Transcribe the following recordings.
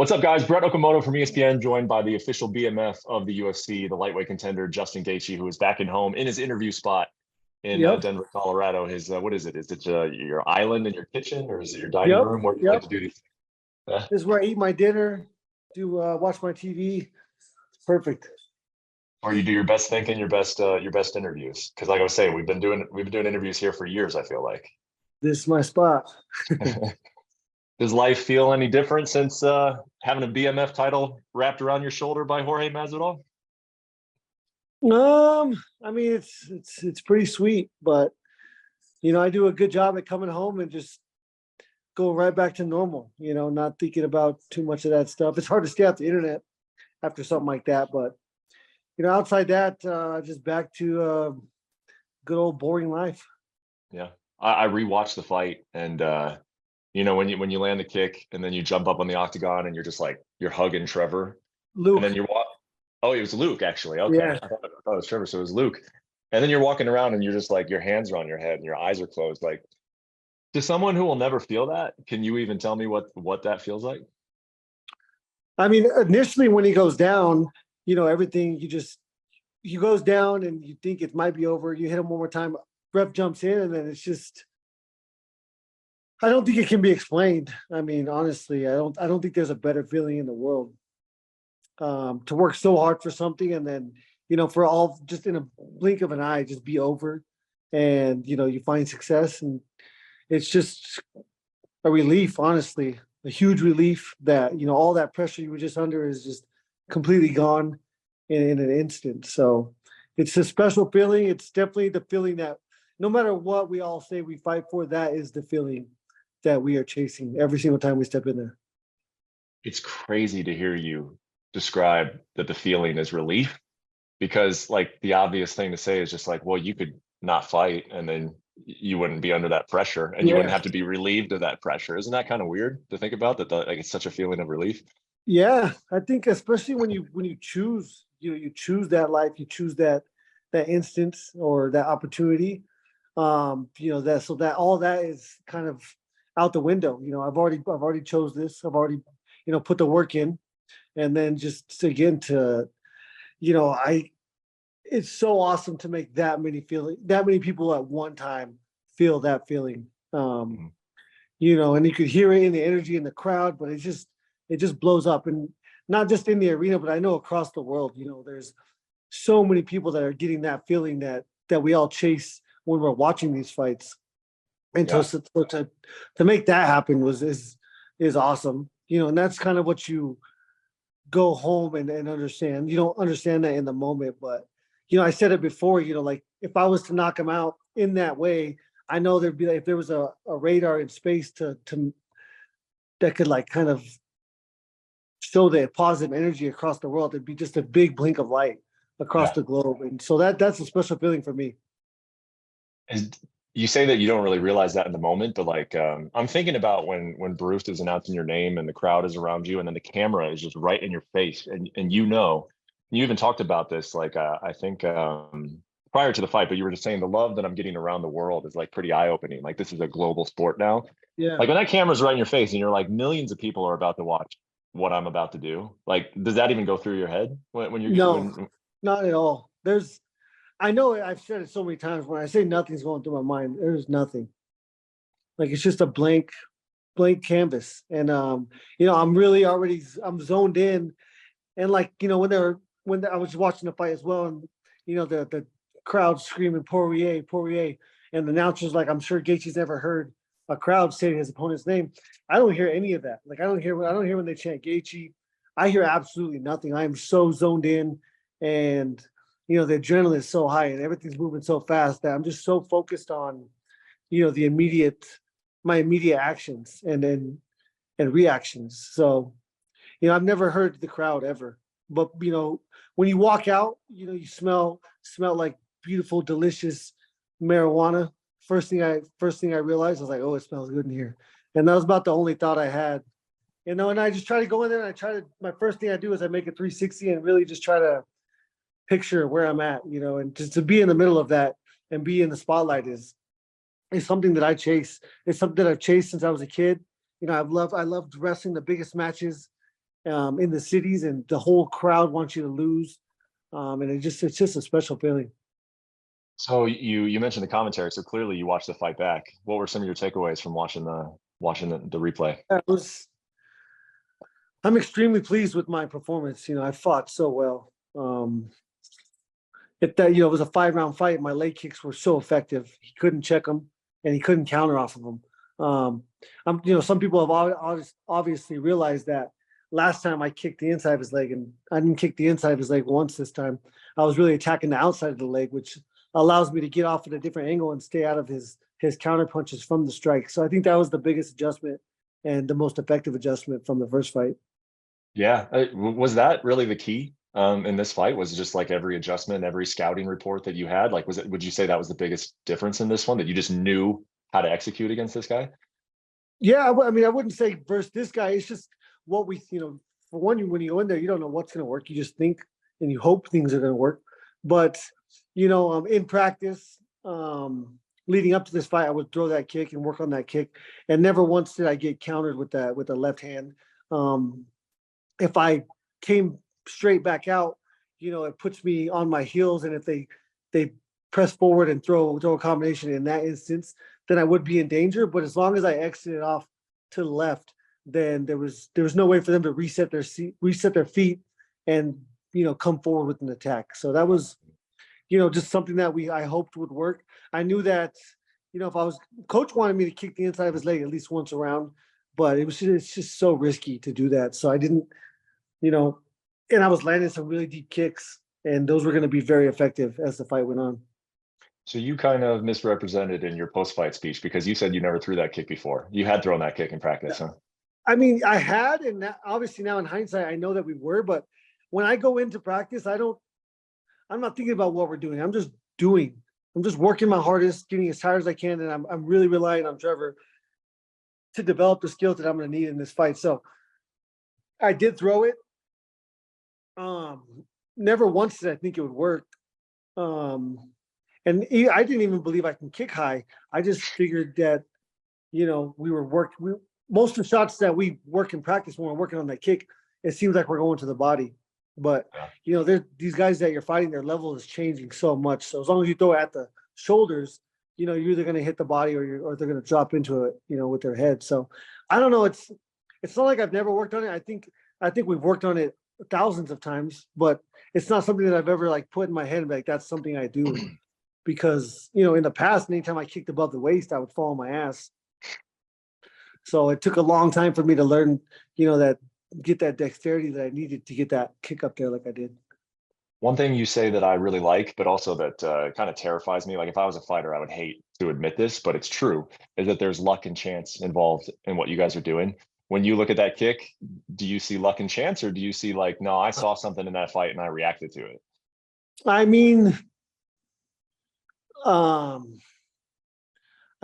What's up, guys? Brett Okamoto from ESPN, joined by the official BMF of the UFC, the lightweight contender Justin Gaethje, who is back in home in his interview spot in Yep. Denver, Colorado. His what is it? Is it your island in your kitchen, or is it your dining Yep. room? Where do you like Yep. to do these? This is where I eat my dinner, do watch my TV. It's perfect. Or you do your best thinking, your best interviews? Because, like I was saying, we've been doing interviews here for years. I feel like. This is my spot. Does life feel any different since having a BMF title wrapped around your shoulder by Jorge Masvidal? I mean it's pretty sweet, but I do a good job at coming home and just go right back to normal, not thinking about too much of that stuff. It's hard to stay off the internet after something like that, but outside that, just back to good old boring life. Yeah, I rewatched the fight, and when you land the kick and then you jump up on the octagon and you're just like you're hugging Trevor, and then Luke. you're oh, it was Luke, actually. Okay, Yeah. I thought it was Trevor, so it was Luke. And then you're walking around and you're just like your hands are on your head and your eyes are closed. Like, to someone who will never feel that, can you even tell me what that feels like? I mean, initially when he goes down, everything he goes down and you think it might be over. You hit him one more time, ref jumps in, and then it's just, I don't think it can be explained. I mean, honestly, I don't think there's a better feeling in the world. To work so hard for something and then, for all just in a blink of an eye, just be over, and you find success, and it's just a relief, honestly, a huge relief that all that pressure you were just under is just completely gone in an instant. So it's a special feeling. It's definitely the feeling that no matter what we all say we fight for, that is the feeling that we are chasing every single time we step in there. It's crazy to hear you describe that the feeling is relief, because like the obvious thing to say is just like, well, you could not fight and then you wouldn't be under that pressure and you wouldn't Yeah. have to be relieved of that pressure. Isn't that kind of weird to think about that? Like, it's such a feeling of relief. Yeah, I think especially when you choose, you choose that life, you choose that instance or that opportunity. That so that all that is kind of out the window. I've already chose this. I've already put the work in, and then just again to I it's so awesome to make that many people at one time feel that feeling. Mhm. And you could hear it in the energy in the crowd, but it just blows up, and not just in the arena, but I know across the world, there's so many people that are getting that feeling that we all chase when we're watching these fights. And Yeah. to make that happen is awesome. And that's kind of what you go home and understand. You don't understand that in the moment, but I said it before, like if I was to knock him out in that way, I know there'd be like, if there was a radar in space to that could like kind of show the positive energy across the world, it'd be just a big blink of light across Yeah. the globe. And so that's a special feeling for me. And you say that you don't really realize that in the moment, but like I'm thinking about when Bruce is announcing your name and the crowd is around you and then the camera is just right in your face, and you even talked about this, like I think prior to the fight, but you were just saying the love that I'm getting around the world is like pretty eye-opening. Like, this is a global sport now. Yeah. Like, when that camera's right in your face and you're like, millions of people are about to watch what I'm about to do. Like, does that even go through your head when you're No, when not at all. I know I've said it so many times, when I say nothing's going through my mind, there's nothing. Like it's just a blank canvas. And I'm zoned in. And like, I was watching the fight as well, and the crowd screaming Poirier, Poirier, and the announcer's like, I'm sure Gaethje's never heard a crowd say his opponent's name. I don't hear any of that. Like I don't hear when they chant Gaethje. I hear absolutely nothing. I am so zoned in, and the adrenaline is so high and everything's moving so fast that I'm just so focused on the my immediate actions and reactions. So I've never heard the crowd ever, but when you walk out, you smell like beautiful, delicious marijuana. First thing I realized, I was like, oh, it smells good in here, and that was about the only thought I had. And I just try to go in there, and my first thing I do is I make a 360 and really just try to picture where I'm at, and just to be in the middle of that and be in the spotlight is something that I chase. It's something that I've chased since I was a kid. I loved wrestling the biggest matches, in the cities, and the whole crowd wants you to lose. And it's just a special feeling. So you mentioned the commentary. So clearly you watched the fight back. What were some of your takeaways from watching the replay? I'm extremely pleased with my performance. I fought so well. It was a 5-round fight. My leg kicks were so effective. He couldn't check them, and he couldn't counter off of them. Some people have obviously realized that last time I kicked the inside of his leg, and I didn't kick the inside of his leg once this time. I was really attacking the outside of the leg, which allows me to get off at a different angle and stay out of his counter punches from the strike. So I think that was the biggest adjustment and the most effective adjustment from the first fight. Yeah, was that really the key in this fight? Was it just like every adjustment, every scouting report that you had? Like, would you say that was the biggest difference in this one, that you just knew how to execute against this guy? Yeah, I mean, I wouldn't say versus this guy. It's just what for one, when you go in there, you don't know what's going to work. You just think and you hope things are going to work. But, in practice, leading up to this fight, I would throw that kick and work on that kick. And never once did I get countered with the left hand. If I came straight back out, it puts me on my heels. And if they press forward and throw a combination in that instance, then I would be in danger. But as long as I exited off to the left, then there was no way for them to reset their feet and come forward with an attack. So that was just something that I hoped would work. I knew that if coach wanted me to kick the inside of his leg at least once around, but it's just so risky to do that. So I didn't, and I was landing some really deep kicks, and those were going to be very effective as the fight went on. So you kind of misrepresented in your post-fight speech, because you said you never threw that kick before. You had thrown that kick in practice, huh? I mean, I had, and obviously now in hindsight, I know that we were, but when I go into practice, I'm not thinking about what we're doing. I'm just working my hardest, getting as tired as I can. And I'm really relying on Trevor to develop the skills that I'm going to need in this fight. So I did throw it. Never once did I think it would work. And I didn't even believe I can kick high. I just figured that, most of the shots that we work in practice when we're working on that kick, it seems like we're going to the body. But, these guys that you're fighting, their level is changing so much. So as long as you throw it at the shoulders, you're either going to hit the body or they're going to drop into it, with their head. So I don't know. It's not like I've never worked on it. I think we've worked on it thousands of times, but it's not something that I've ever put in my head and be like, that's something I do. Because, in the past, anytime I kicked above the waist, I would fall on my ass. So it took a long time for me to learn, get that dexterity that I needed to get that kick up there like I did. One thing you say that I really like, but also that kind of terrifies me, like if I was a fighter, I would hate to admit this, but it's true, is that there's luck and chance involved in what you guys are doing. When you look at that kick, do you see luck and chance, or do you see no, I saw something in that fight and I reacted to it? I mean, I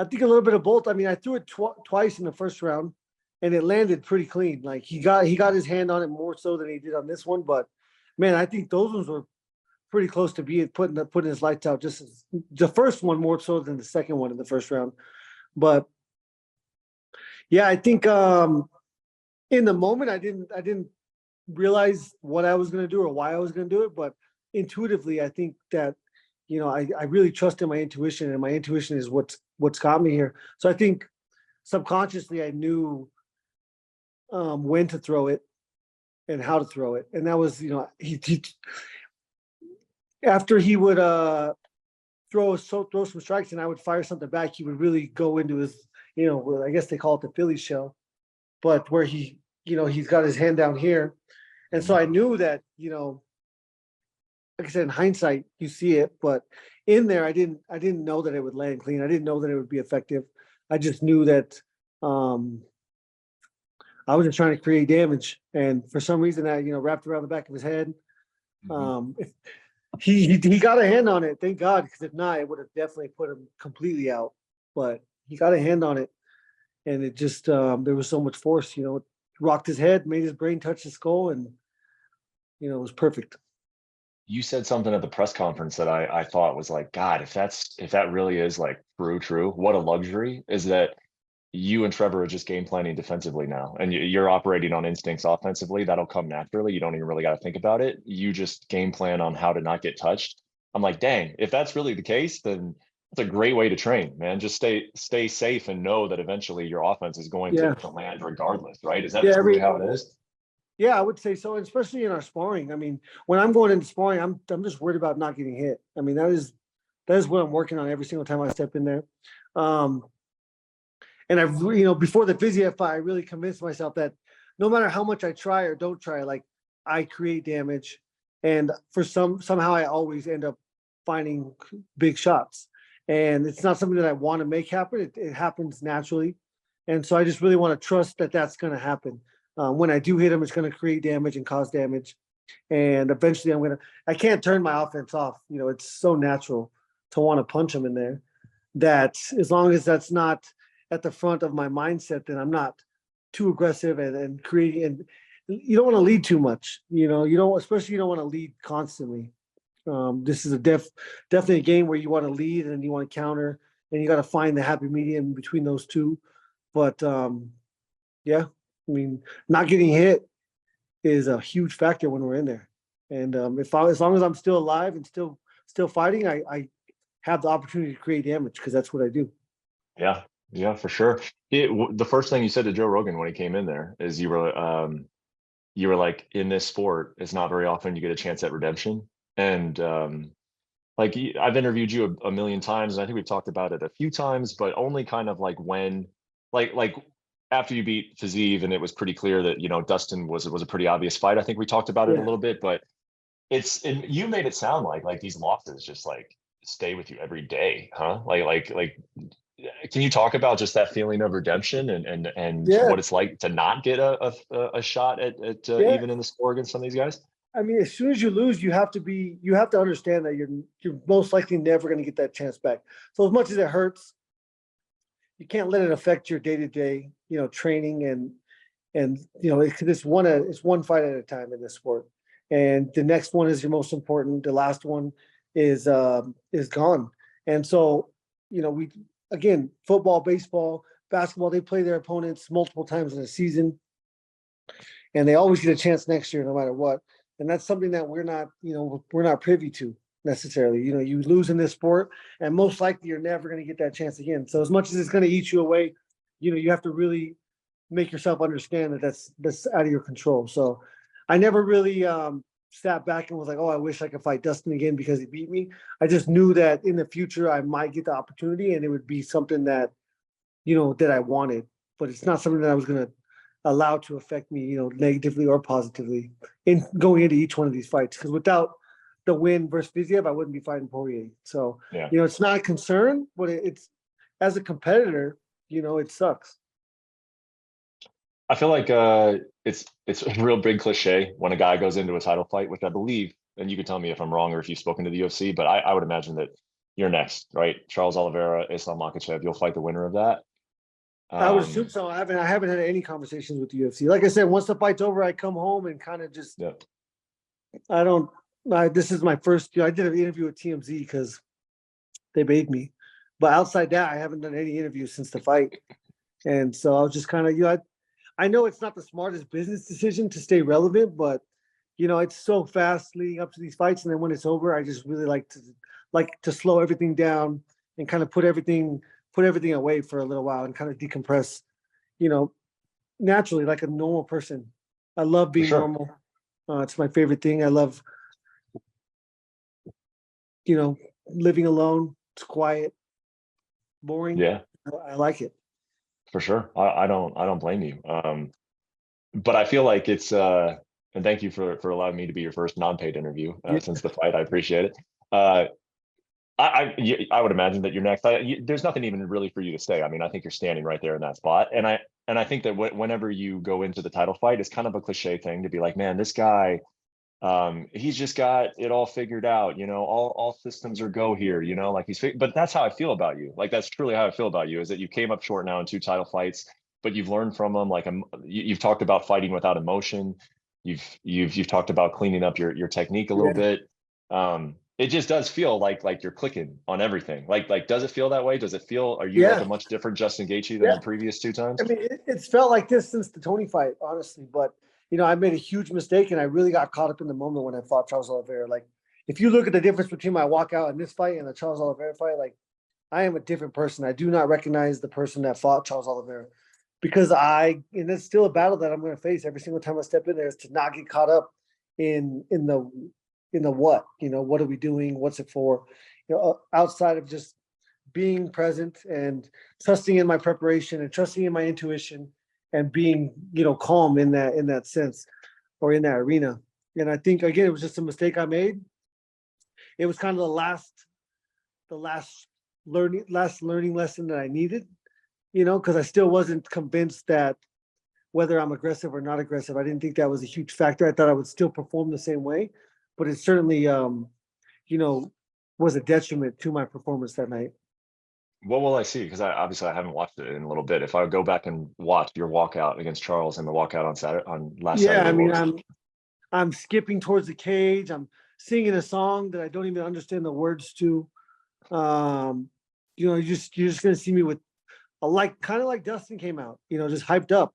think a little bit of both. I mean, I threw it twice in the first round, and it landed pretty clean. Like he got his hand on it more so than he did on this one. But man, I think those ones were pretty close to putting his lights out. Just as the first one more so than the second one in the first round. But yeah, I think in the moment I didn't realize what I was going to do or why I was going to do it. But intuitively, I think that I really trust in my intuition, and my intuition is what's got me here. So I think subconsciously I knew when to throw it and how to throw it. And that was, he after he would throw some strikes and I would fire something back, he would really go into his, I guess they call it the Philly shell, but where he's got his hand down here. And so I knew that, like I said, in hindsight, you see it, but in there, I didn't know that it would land clean. I didn't know that it would be effective. I just knew that I was just trying to create damage, and for some reason, that wrapped around the back of his head. He got a hand on it, thank God, because if not, it would have definitely put him completely out. But he got a hand on it, and it just there was so much force. It rocked his head, made his brain touch his skull, and it was perfect. You said something at the press conference that I thought was like, God, if that really is true, what a luxury is that you and Trevor are just game planning defensively now, and you're operating on instincts offensively. That'll come naturally. You don't even really got to think about it. You just game plan on how to not get touched. I'm like, dang, if that's really the case, then it's a great way to train, man. Just stay safe and know that eventually your offense is going Yeah. to land regardless, right? Is that Yeah. truly how it is? Yeah, I would say so, especially in our sparring. I mean, when I'm going into sparring, I'm just worried about not getting hit. I mean, that is what I'm working on every single time I step in there. Um, and I've before the physio fight, I really convinced myself that no matter how much I try or don't try, like I create damage, and for somehow I always end up finding big shots, and it's not something that I want to make happen. It happens naturally, and so I just really want to trust that that's going to happen. When I do hit him, it's going to create damage and cause damage, and eventually I can't turn my offense off. It's so natural to want to punch him in there that as long as that's not at the front of my mindset, then I'm not too aggressive and creating. And you don't want to lead too much. Especially you don't want to lead constantly. This is definitely a game where you want to lead and you want to counter, and you got to find the happy medium between those two. But yeah, I mean, not getting hit is a huge factor when we're in there. And as long as I'm still alive and still fighting, I have the opportunity to create damage because that's what I do. Yeah, yeah, for sure. The first thing you said to Joe Rogan when he came in there is you were like, in this sport, it's not very often you get a chance at redemption. And like I've interviewed you a million times, and I think we've talked about it a few times, but only kind of like when, like after you beat Fiziev, and it was pretty clear that Dustin was a pretty obvious fight. I think we talked about it a Yeah. little bit, but and you made it sound like these losses just like stay with you every day, huh? Like can you talk about just that feeling of redemption and Yeah. what it's like to not get a shot at Yeah. even in the score against some of these guys? I mean, as soon as you lose, you have to understand that you're most likely never going to get that chance back. So as much as it hurts, you can't let it affect your day to day, training and it's one fight at a time in this sport, and the next one is your most important. The last one is gone, and so we again football, baseball, basketball, they play their opponents multiple times in a season, and they always get a chance next year no matter what. And that's something that we're not privy to necessarily. You lose in this sport, and most likely you're never going to get that chance again. So as much as it's going to eat you away, you have to really make yourself understand that that's out of your control. So I never really sat back and was like, oh, I wish I could fight Dustin again because he beat me. I just knew that in the future I might get the opportunity, and it would be something that that I wanted, but it's not something that I was going to allow to affect me, negatively or positively in going into each one of these fights. Because without the win versus Fiziev, I wouldn't be fighting Poirier. So, Yeah. It's not a concern, but it's as a competitor, it sucks. I feel like it's a real big cliche when a guy goes into a title fight, which I believe, and you can tell me if I'm wrong or if you've spoken to the UFC, but I would imagine that you're next, right? Charles Oliveira, Islam Makhachev, you'll fight the winner of that. I would assume so. I haven't had any conversations with the UFC. Like I said, once the fight's over, I come home and kind of just Yeah. I don't. This is my first. I did an interview with TMZ because they paid me, but outside that, I haven't done any interviews since the fight. And so I was just kind of, I know it's not the smartest business decision to stay relevant, but it's so fast leading up to these fights, and then when it's over, I just really like to slow everything down and kind of put everything away for a little while and kind of decompress, naturally like a normal person. I love For being sure. normal. It's my favorite thing. I love, living alone. It's quiet, boring. Yeah, I like it. for sure. I don't blame you. But I feel like it's and thank you for allowing me to be your first non-paid interview Yeah. since the fight. I appreciate it. Uh, I would imagine that you're next. There's nothing even really for you to say. I mean, I think you're standing right there in that spot, and I think that whenever you go into the title fight, it's kind of a cliche thing to be like, man, this guy, he's just got it all figured out. All systems are go here. Like but that's how I feel about you. Like that's truly how I feel about you. Is that you came up short now in 2 title fights, but you've learned from them. Like you've talked about fighting without emotion. You've talked about cleaning up your technique a little Yeah. bit. it just does feel like you're clicking on everything. Like does it feel that way? Does it feel, are you like a Yeah, much different Justin Gaethje than yeah. the previous two I times? mean, it's felt like this since the Tony fight, honestly. But I made a huge mistake, and I really got caught up in the moment when I fought Charles Oliveira. Like, if you look at the difference between my walkout in this fight and the Charles Oliveira fight, like, I am a different person. I do not recognize the person that fought Charles Oliveira because and it's still a battle that I'm going to face every single time I step in there, is to not get caught up in the what. What are we doing? What's it for? Outside of just being present and trusting in my preparation and trusting in my intuition and being, calm in that sense, or in that arena. And I think, again, it was just a mistake I made. It was kind of the last learning lesson that I needed, because I still wasn't convinced that whether I'm aggressive or not aggressive, I didn't think that was a huge factor. I thought I would still perform the same way, but it certainly, you know, was a detriment to my performance that night. What will I see? Because I haven't watched it in a little bit. If I go back and watch your walkout against Charles and the walkout on last Yeah, I Saturday, mean, what was I'm skipping towards the cage. I'm singing a song that I don't even understand the words to. Um, you're just gonna see me with kind of like Dustin came out, just hyped up.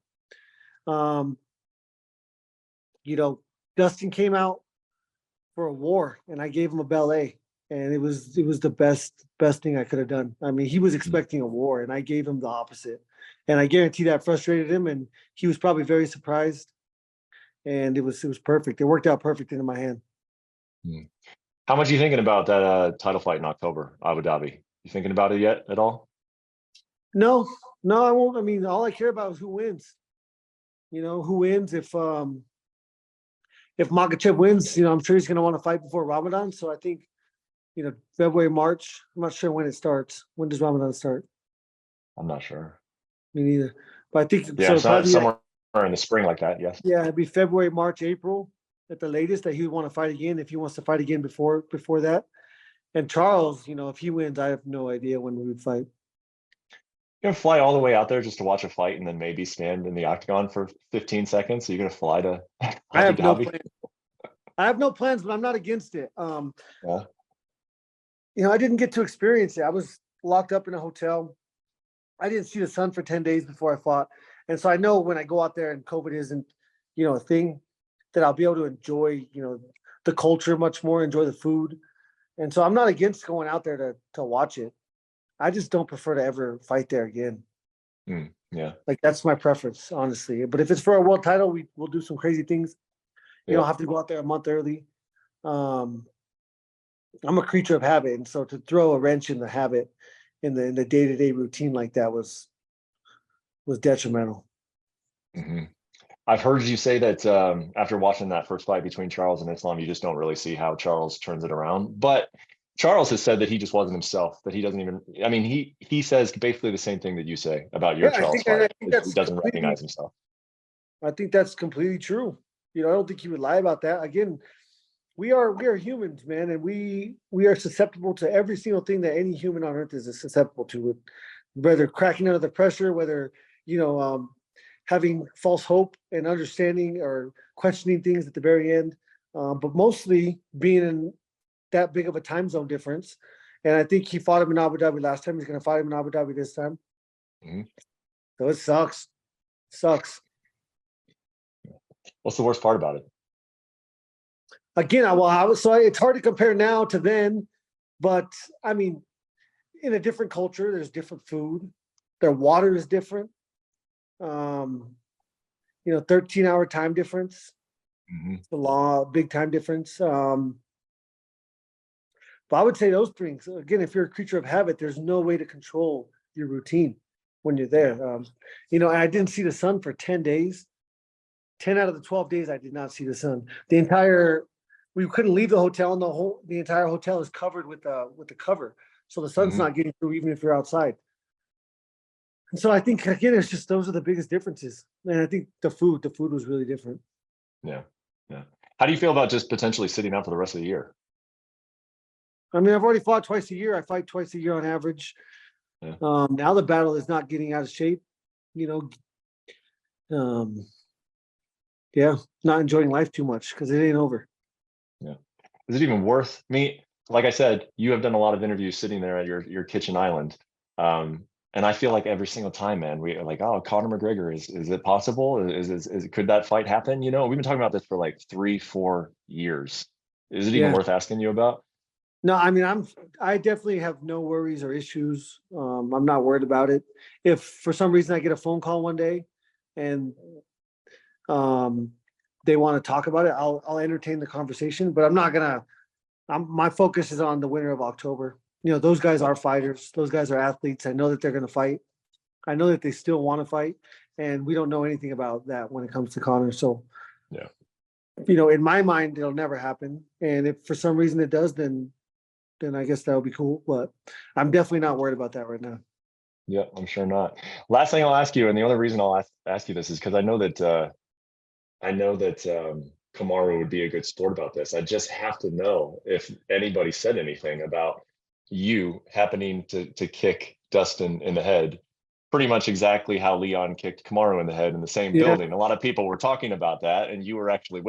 Um, you know, Dustin came out for a war, and I gave him a ballet, and it was the best thing I could have done. I mean, he was expecting a war, and I gave him the opposite, and I guarantee that frustrated him, and he was probably very surprised. And it was perfect. It worked out perfect into my hand. Hmm. How much are you thinking about that title fight in October, Abu Dhabi? You thinking about it yet at all? No, no, I won't. I mean, all I care about is who wins. Who wins. If Makhachev wins, I'm sure he's going to want to fight before Ramadan. So I think, February, March. I'm not sure when it starts. When does Ramadan start? I'm not sure. Me neither. But I think so. Yeah, It'd so, probably be like, somewhere in the spring like that. Yes. yeah, it'd be February, March, April at the latest that he would want to fight again. If he wants to fight again before that. And Charles, if he wins, I have no idea when we would fight. You're gonna fly all the way out there just to watch a fight and then maybe stand in the octagon for 15 seconds. So you're gonna fly to I Abu have no Dhabi? plan. I have no plans, but I'm not against it. Yeah. I didn't get to experience it. I was locked up in a hotel. I didn't see the sun for 10 days before I fought. And so I know when I go out there and COVID isn't, a thing, that I'll be able to enjoy, the culture much more, enjoy the food. And so I'm not against going out there to watch it. I just don't prefer to ever fight there again. Yeah. Like, that's my preference, honestly. But if it's for a world title, we'll do some crazy things. Yeah. I'll have to go out there a month early. Um, I'm a creature of habit, and so to throw a wrench in the habit in the day-to-day routine like that was detrimental. Hmm. I've heard you say that after watching that first fight between Charles and Islam, you just don't really see how Charles turns it around. But Charles has said that he just wasn't himself, that he doesn't even, I mean, he says basically the same thing that you say about your Yeah, I Charles think I fight, think is he that's doesn't completely recognize himself. I think that's completely true. I don't think he would lie about that. Again, we are humans, man, and we are susceptible to every single thing that any human on earth is susceptible to, whether cracking under the pressure, whether you know having false hope and understanding or questioning things at the very end, but mostly being in that big of a time zone difference. And I think he fought him in Abu Dhabi last time. He's going to fight him in Abu Dhabi this time. Mhm. So it sucks. Sucks. What's the worst part about it? Again, it's hard to compare now to then, but I mean, in a different culture, there's different food. Their water is different. 13-hour time difference. Hmm. It's a big time difference. But I would say those things, again, if you're a creature of habit, there's no way to control your routine when you're Yeah. there. And I didn't see the sun for 10 days. 10 out of the 12 days, I did not see the sun. We couldn't leave the hotel, and the entire hotel is covered with the cover. So the sun's Hmm. not getting through even if you're outside. And so I think, again, it's just those are the biggest differences. And I think the food was really different. Yeah. Yeah. How do you feel about just potentially sitting out for the rest of the year? I mean, I've already fought twice a year. I fight twice a year on average. Yeah. Now the battle is not getting out of shape. You yeah, not enjoying life too much because it ain't over. Yeah. Is it even worth me? like I said, you have done a lot of interviews sitting there at your kitchen island. And I feel like every single time, man, we are like, oh, Conor McGregor, is it possible? Could that fight happen? You know, we've been talking about this for like 3-4 years. Is it even Yeah. worth asking you about? No, I mean, I definitely have no worries or issues. I'm not worried about it. If for some reason I get a phone call one day and um they want to talk about it, I'll entertain the conversation, but I'm not gonna my focus is on the winter of October. You know, those guys are fighters, those guys are athletes. I know that they're gonna fight. I know that they still want to fight, and we don't know anything about that when it comes to Connor. So, Yeah. you know, in my mind, it'll never happen. And if for some reason it does, then I guess that would be cool. But I'm definitely not worried about that right now. Yeah, I'm sure not. Last thing I'll ask you, and the only reason I'll ask you this is because I know that Kamaru would be a good sport about this. I just have to know if anybody said anything about you happening to kick Dustin in the head, pretty much exactly how Leon kicked Kamaru in the head in the same Yeah. building. A lot of people were talking about that, and you were actually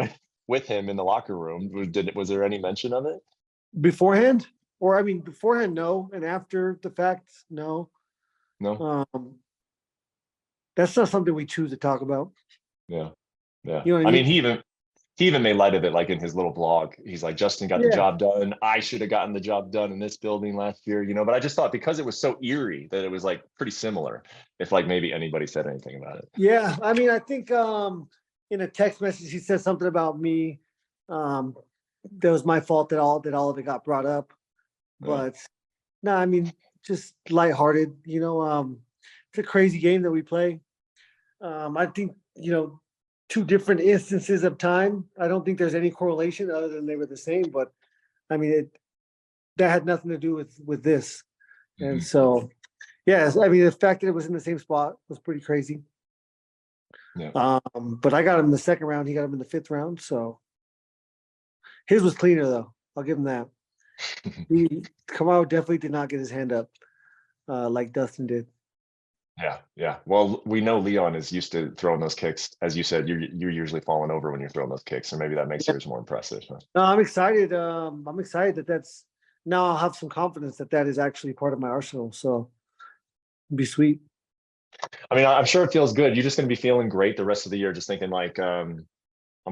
with him in the locker room. Was there any mention of it? Beforehand, or I mean, beforehand, no, and after the fact, no. No. Um, that's not something we choose to talk about. Yeah. Yeah. You know what I I mean, mean? he even made light of it, like in his little blog. He's like, Justin got the Yeah. job done. I should have gotten the job done in this building last year, you know. But I just thought because it was so eerie that it was like pretty similar. If like maybe anybody said anything about it. Yeah. I mean, I think in a text message he said something about me. Um, that was my fault that all of it got brought up. Yeah. But no, I mean, just lighthearted, you know. It's a crazy game that we play. I think, you know, two different instances of time. I don't think there's any correlation other than they were the same, but I mean that had nothing to do with this. And Mhm. so yes, I mean the fact that it was in the same spot was pretty crazy. Yeah. But I got him in the second round, he got him in the fifth round. So his was cleaner though. I'll give him that. Kamau definitely did not get his hand up like Dustin did. Yeah, yeah. Well, we know Leon is used to throwing those kicks. As you said, you're usually falling over when you're throwing those kicks, so maybe that makes yours more impressive. Huh? No, I'm excited. I'm excited that that's now I'll have some confidence that that is actually part of my arsenal. So it'd be sweet. I mean, I'm sure it feels good. You're just going to be feeling great the rest of the year, just thinking like, I'm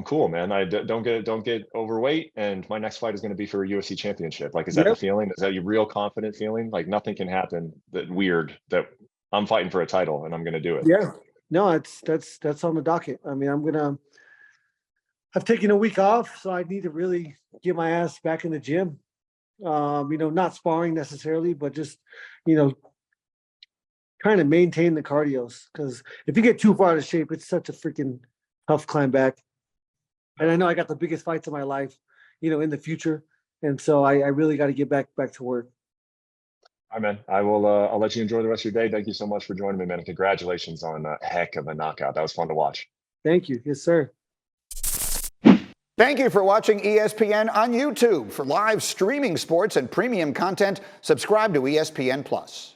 cool, man. Don't get overweight, and my next fight is going to be for a UFC championship. Like, is that the Yep. feeling? Is that your real confident feeling? Like nothing can happen that weird that I'm fighting for a title and I'm going to do it. Yeah. No, it's that's on the docket. I mean, I've taken a week off, so I need to really get my ass back in the gym. You know, not sparring necessarily, but just, you know, trying to maintain the cardios. Because if you get too far out of shape, it's such a freaking tough climb back. And I know I got the biggest fights of my life, you know, in the future. And so I really got to get back to work. All right, man. I will. I'll let you enjoy the rest of your day. Thank you so much for joining me, man. And congratulations on a heck of a knockout. That was fun to watch. Thank you. Yes, sir. Thank you for watching ESPN on YouTube. For live streaming sports and premium content, subscribe to ESPN+.